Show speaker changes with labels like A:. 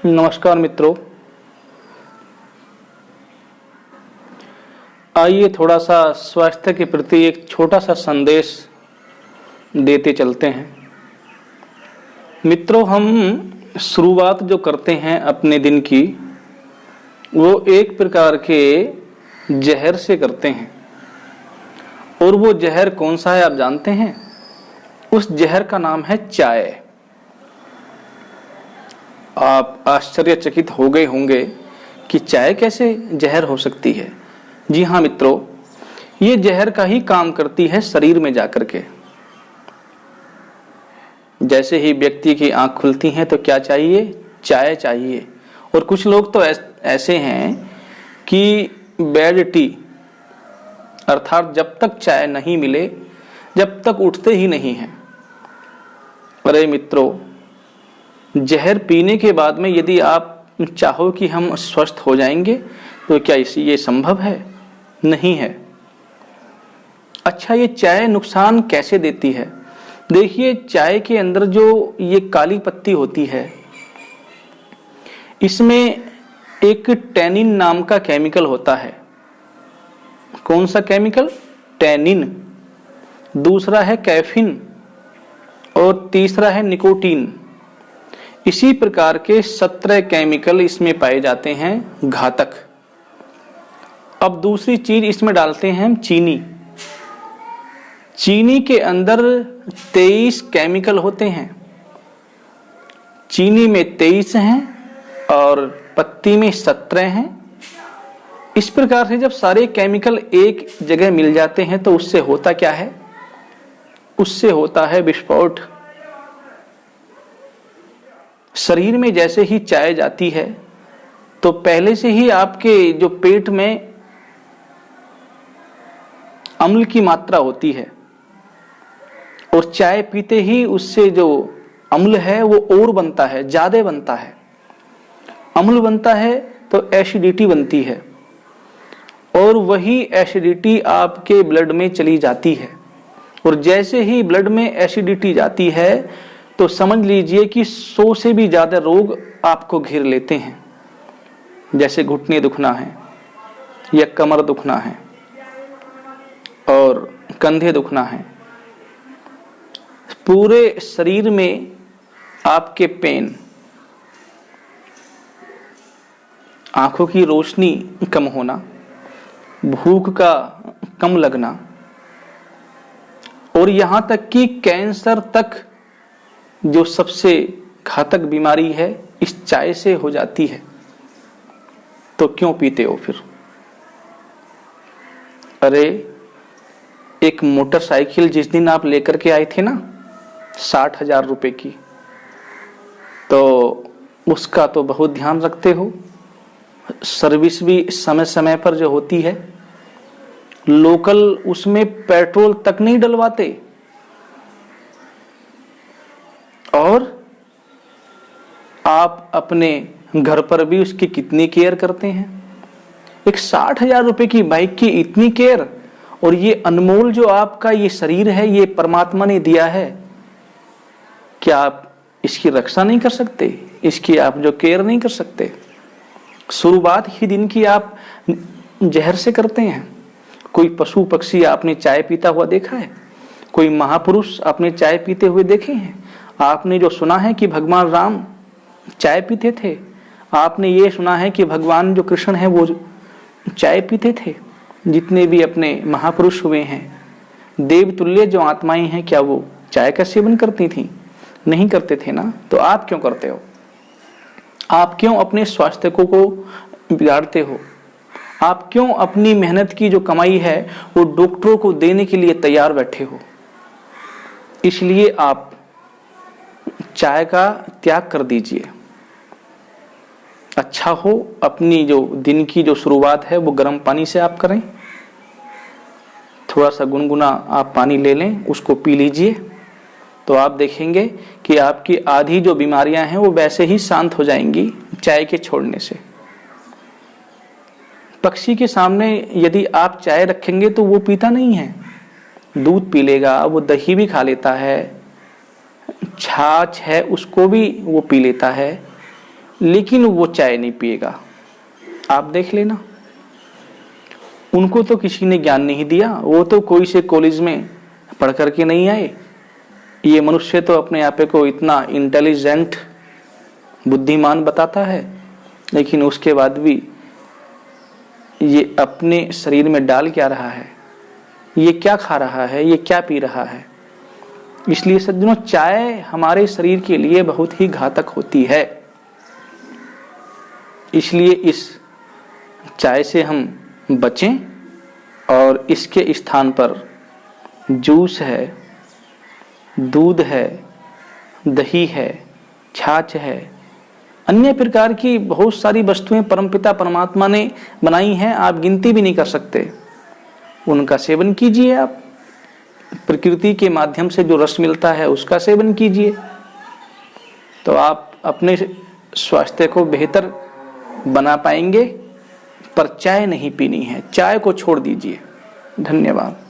A: नमस्कार मित्रों, आइए थोड़ा सा स्वास्थ्य के प्रति एक छोटा सा संदेश देते चलते हैं। मित्रों, हम शुरुआत जो करते हैं अपने दिन की, वो एक प्रकार के जहर से करते हैं। और वो जहर कौन सा है आप जानते हैं? उस जहर का नाम है चाय। आप आश्चर्यचकित हो गए होंगे कि चाय कैसे जहर हो सकती है। जी हाँ मित्रों, ये जहर का ही काम करती है शरीर में जाकर के। जैसे ही व्यक्ति की आंख खुलती है तो क्या चाहिए? चाय चाहिए। और कुछ लोग तो ऐसे हैं कि बेड टी, अर्थात जब तक चाय नहीं मिले जब तक उठते ही नहीं हैं। अरे मित्रों, जहर पीने के बाद में यदि आप चाहो कि हम स्वस्थ हो जाएंगे तो क्या ये संभव है? नहीं है। अच्छा, ये चाय नुकसान कैसे देती है? देखिए, चाय के अंदर जो ये काली पत्ती होती है, इसमें एक टैनिन नाम का केमिकल होता है। कौन सा केमिकल? टैनिन। दूसरा है कैफीन और तीसरा है निकोटीन। इसी प्रकार के 17 केमिकल इसमें पाए जाते हैं, घातक। अब दूसरी चीज इसमें डालते हैं हम चीनी। चीनी के अंदर 23 केमिकल होते हैं। चीनी में 23 हैं और पत्ती में 17 हैं। इस प्रकार से जब सारे केमिकल एक जगह मिल जाते हैं तो उससे होता क्या है? उससे होता है विस्फोट। शरीर में जैसे ही चाय जाती है तो पहले से ही आपके जो पेट में अम्ल की मात्रा होती है, और चाय पीते ही उससे जो अम्ल है वो और बनता है, ज्यादा बनता है। अम्ल बनता है तो एसिडिटी बनती है, और वही एसिडिटी आपके ब्लड में चली जाती है। और जैसे ही ब्लड में एसिडिटी जाती है तो समझ लीजिए कि 100 से भी ज्यादा रोग आपको घेर लेते हैं। जैसे घुटने दुखना है या कमर दुखना है और कंधे दुखना है, पूरे शरीर में आपके पेन, आंखों की रोशनी कम होना, भूख का कम लगना, और यहां तक कि कैंसर तक, जो सबसे घातक बीमारी है, इस चाय से हो जाती है। तो क्यों पीते हो फिर? अरे, एक मोटरसाइकिल जिस दिन आप लेकर के आए थे ना 60,000 रुपए की, तो उसका तो बहुत ध्यान रखते हो। सर्विस भी समय समय पर जो होती है, लोकल उसमें पेट्रोल तक नहीं डलवाते। और आप अपने घर पर भी उसकी कितनी केयर करते हैं। एक 60,000 रुपए की बाइक की इतनी केयर, और ये अनमोल जो आपका ये शरीर है, ये परमात्मा ने दिया है, क्या आप इसकी रक्षा नहीं कर सकते? इसकी आप जो केयर नहीं कर सकते? शुरुआत ही दिन की आप जहर से करते हैं। कोई पशु पक्षी आपने चाय पीता हुआ देखा है? कोई महापुरुष आपने चाय पीते हुए देखे हैं? आपने जो सुना है कि भगवान राम चाय पीते थे? आपने ये सुना है कि भगवान जो कृष्ण है वो चाय पीते थे? जितने भी अपने महापुरुष हुए हैं, देवतुल्य जो आत्माएं हैं, क्या वो चाय का सेवन करती थी? नहीं करते थे ना। तो आप क्यों करते हो? आप क्यों अपने स्वास्थ्य को बिगाड़ते हो? आप क्यों अपनी मेहनत की जो कमाई है वो डॉक्टरों को देने के लिए तैयार बैठे हो? इसलिए आप चाय का त्याग कर दीजिए। अच्छा हो, अपनी जो दिन की जो शुरुआत है वो गर्म पानी से आप करें। थोड़ा सा गुनगुना आप पानी ले लें, उसको पी लीजिए, तो आप देखेंगे कि आपकी आधी जो बीमारियां हैं वो वैसे ही शांत हो जाएंगी चाय के छोड़ने से। पक्षी के सामने यदि आप चाय रखेंगे तो वो पीता नहीं है, दूध पी लेगा, वो दही भी खा लेता है, छाछ है उसको भी वो पी लेता है, लेकिन वो चाय नहीं पिएगा। आप देख लेना, उनको तो किसी ने ज्ञान नहीं दिया, वो तो कोई से कॉलेज में पढ़ करके नहीं आए। ये मनुष्य तो अपने आप को इतना इंटेलिजेंट, बुद्धिमान बताता है, लेकिन उसके बाद भी ये अपने शरीर में डाल क्या रहा है, ये क्या खा रहा है, ये क्या पी रहा है। इसलिए सज्जनों, चाय हमारे शरीर के लिए बहुत ही घातक होती है। इसलिए इस चाय से हम बचें और इसके स्थान पर जूस है, दूध है, दही है, छाछ है, अन्य प्रकार की बहुत सारी वस्तुएं परमपिता परमात्मा ने बनाई हैं, आप गिनती भी नहीं कर सकते। उनका सेवन कीजिए। आप प्रकृति के माध्यम से जो रस मिलता है उसका सेवन कीजिए, तो आप अपने स्वास्थ्य को बेहतर बना पाएंगे। पर चाय नहीं पीनी है, चाय को छोड़ दीजिए। धन्यवाद।